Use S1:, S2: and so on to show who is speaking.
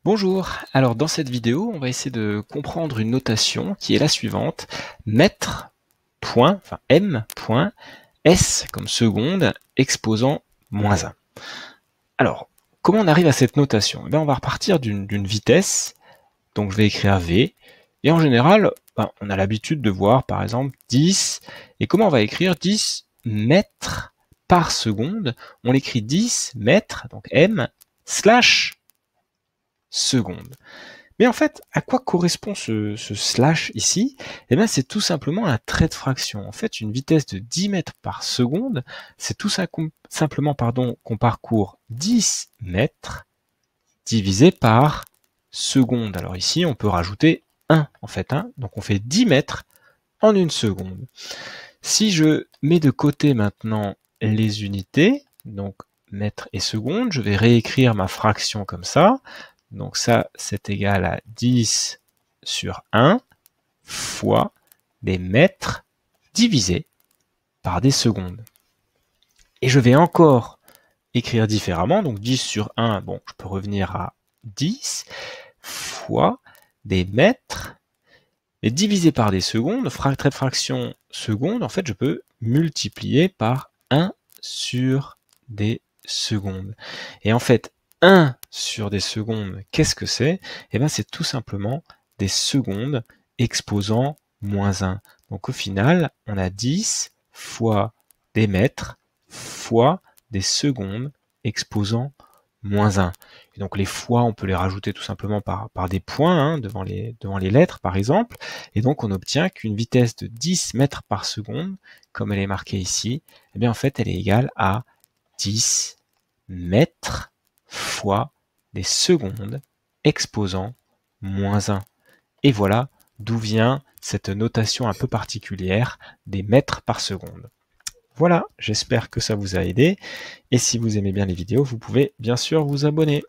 S1: Bonjour, alors dans cette vidéo, on va essayer de comprendre une notation qui est la suivante. Mètre, point, enfin m, point, s comme seconde, exposant moins 1. Alors, comment on arrive à cette notation? On va repartir d'une vitesse, donc je vais écrire v, et en général, on a l'habitude de voir par exemple 10, et comment on va écrire 10 mètres par seconde? On l'écrit 10 mètres, donc m, slash seconde. Mais en fait, à quoi correspond ce slash ici? Eh bien, c'est tout simplement un trait de fraction. En fait, une vitesse de 10 mètres par seconde, c'est tout simplement qu'on parcourt 10 mètres divisé par seconde. Alors ici, on peut rajouter 1 en fait. Donc on fait 10 mètres en une seconde. Si je mets de côté maintenant les unités, donc mètres et secondes, je vais réécrire ma fraction comme ça. Donc ça, c'est égal à 10 sur 1 fois des mètres divisé par des secondes. Et je vais encore écrire différemment. Donc 10 sur 1, bon, je peux revenir à 10 fois des mètres, et divisé par des secondes, trait de fraction seconde, en fait, je peux multiplier par 1 sur des secondes. Et en fait, 1 sur des secondes, qu'est-ce que c'est? Eh bien, c'est tout simplement des secondes exposant moins 1. Donc au final, on a 10 fois des mètres fois des secondes exposant moins 1. Et donc les fois, on peut les rajouter tout simplement par des points devant les lettres, par exemple. Et donc on obtient qu'une vitesse de 10 mètres par seconde, comme elle est marquée ici, eh bien en fait, elle est égale à 10 mètres fois des secondes exposant moins 1. Et voilà d'où vient cette notation un peu particulière des mètres par seconde. Voilà, j'espère que ça vous a aidé. Et si vous aimez bien les vidéos, vous pouvez bien sûr vous abonner.